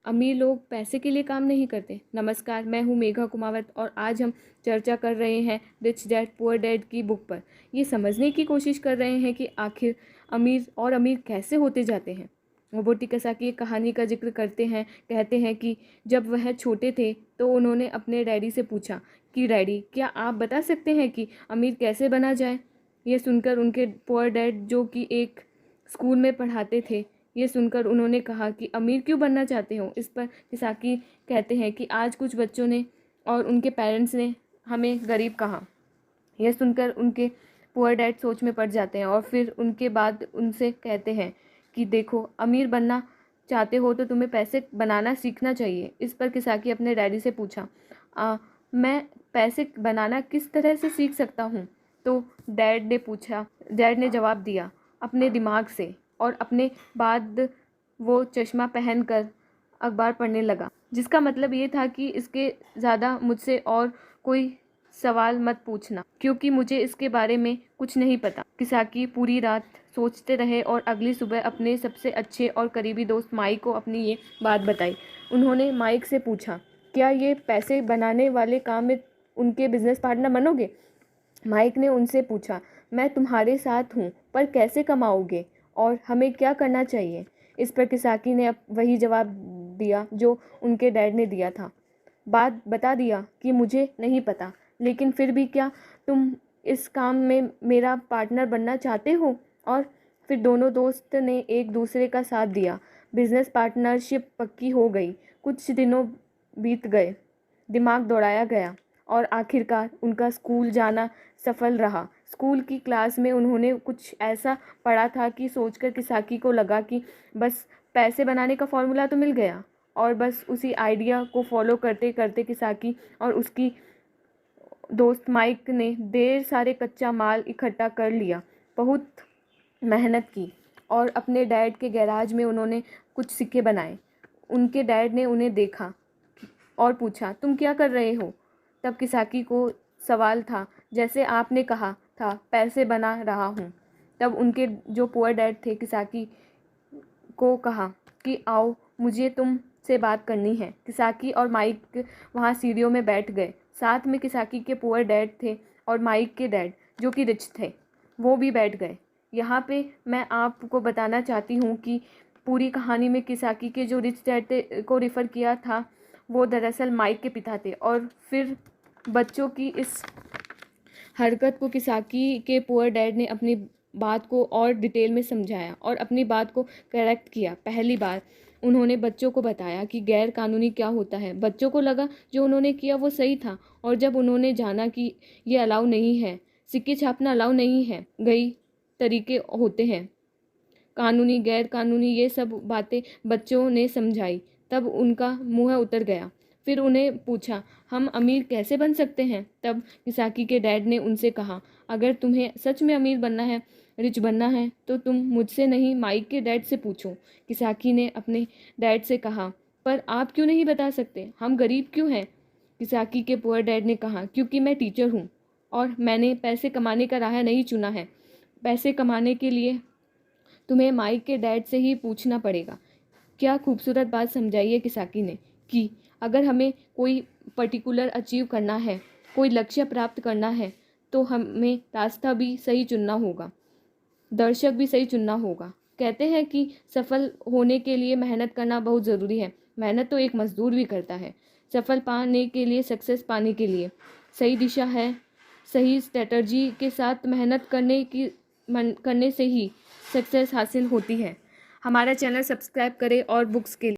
अमीर लोग पैसे के लिए काम नहीं करते। नमस्कार, मैं हूँ मेघा कुमावत और आज हम चर्चा कर रहे हैं रिच डैड पुअर डैड की बुक पर। ये समझने की कोशिश कर रहे हैं कि आखिर अमीर और अमीर कैसे होते जाते हैं। रोबर्टो कियोसाकी एक कहानी का जिक्र करते हैं, कहते हैं कि जब वह छोटे थे तो उन्होंने अपने डैडी से पूछा कि डैडी, क्या आप बता सकते हैं कि अमीर कैसे बना जाए। ये सुनकर उनके पुअर डैड, जो कि एक स्कूल में पढ़ाते थे, ये सुनकर उन्होंने कहा कि अमीर क्यों बनना चाहते हो। इस पर कियोसाकी कहते हैं कि आज कुछ बच्चों ने और उनके पेरेंट्स ने हमें गरीब कहा। यह सुनकर उनके पुअर डैड सोच में पड़ जाते हैं और फिर उनके बाद उनसे कहते हैं कि देखो, अमीर बनना चाहते हो तो तुम्हें पैसे बनाना सीखना चाहिए। इस पर कियोसाकी अपने डैडी से पूछा, मैं पैसे बनाना किस तरह से सीख सकता हूँ। तो डैड ने जवाब दिया, अपने दिमाग से। और अपने बाद वो चश्मा पहनकर अखबार पढ़ने लगा, जिसका मतलब ये था कि इसके ज़्यादा मुझसे और कोई सवाल मत पूछना, क्योंकि मुझे इसके बारे में कुछ नहीं पता। कियोसाकी पूरी रात सोचते रहे और अगली सुबह अपने सबसे अच्छे और करीबी दोस्त माइक को अपनी ये बात बताई। उन्होंने माइक से पूछा, क्या ये पैसे बनाने वाले काम में उनके बिजनेस पार्टनर बनोगे। माइक ने उनसे पूछा, मैं तुम्हारे साथ हूँ, पर कैसे कमाओगे और हमें क्या करना चाहिए। इस पर कियोसाकी ने अब वही जवाब दिया जो उनके डैड ने दिया था। बात बता दिया कि मुझे नहीं पता, लेकिन फिर भी क्या तुम इस काम में मेरा पार्टनर बनना चाहते हो। और फिर दोनों दोस्त ने एक दूसरे का साथ दिया। बिजनेस पार्टनरशिप पक्की हो गई। कुछ दिनों बीत गए, दिमाग दौड़ाया गया और आखिरकार उनका स्कूल जाना सफल रहा। स्कूल की क्लास में उन्होंने कुछ ऐसा पढ़ा था कि सोचकर कियोसाकी को लगा कि बस पैसे बनाने का फॉर्मूला तो मिल गया। और बस उसी आइडिया को फॉलो करते करते कियोसाकी और उसकी दोस्त माइक ने ढेर सारे कच्चा माल इकट्ठा कर लिया। बहुत मेहनत की और अपने डैड के गैराज में उन्होंने कुछ सिक्के बनाए। उनके डैड ने उन्हें देखा और पूछा, तुम क्या कर रहे हो। तब कियोसाकी को सवाल था, जैसे आपने कहा था, पैसे बना रहा हूँ। तब उनके जो पुअर डैड थे कियोसाकी को कहा कि आओ, मुझे तुमसे बात करनी है। कियोसाकी और माइक वहाँ सीढ़ियों में बैठ गए। साथ में कियोसाकी के पुअर डैड थे और माइक के डैड, जो कि रिच थे, वो भी बैठ गए। यहाँ पे मैं आपको बताना चाहती हूँ कि पूरी कहानी में कियोसाकी के जो रिच डैड थे को रिफ़र किया था, वो दरअसल माइक के पिता थे। और फिर बच्चों की इस हरकत को कियोसाकी के पुअर डैड ने अपनी बात को और डिटेल में समझाया और अपनी बात को करेक्ट किया। पहली बार उन्होंने बच्चों को बताया कि गैर कानूनी क्या होता है। बच्चों को लगा जो उन्होंने किया वो सही था, और जब उन्होंने जाना कि ये अलाउ नहीं है, सिक्के छापना अलाउ नहीं है, कई तरीके होते हैं, कानूनी, गैर कानूनी, ये सब बातें बच्चों ने समझाई, तब उनका मुँह उतर गया। फिर उन्हें पूछा, हम अमीर कैसे बन सकते हैं। तब कियोसाकी के डैड ने उनसे कहा, अगर तुम्हें सच में अमीर बनना है, रिच बनना है, तो तुम मुझसे नहीं, माइक के डैड से पूछो। कियोसाकी ने अपने डैड से कहा, पर आप क्यों नहीं बता सकते, हम गरीब क्यों हैं। कियोसाकी के पुअर डैड ने कहा, क्योंकि मैं टीचर हूँ और मैंने पैसे कमाने का राह नहीं चुना है। पैसे कमाने के लिए तुम्हें माइक के डैड से ही पूछना पड़ेगा। क्या खूबसूरत बात समझाई है कियोसाकी ने कि अगर हमें कोई पर्टिकुलर अचीव करना है, कोई लक्ष्य प्राप्त करना है, तो हमें रास्ता भी सही चुनना होगा, दर्शक भी सही चुनना होगा। कहते हैं कि सफल होने के लिए मेहनत करना बहुत ज़रूरी है। मेहनत तो एक मजदूर भी करता है। सफल पाने के लिए, सक्सेस पाने के लिए सही दिशा है, सही स्ट्रेटजी के साथ मेहनत करने से ही सक्सेस हासिल होती है। हमारा चैनल सब्सक्राइब करें और बुक्स के लिए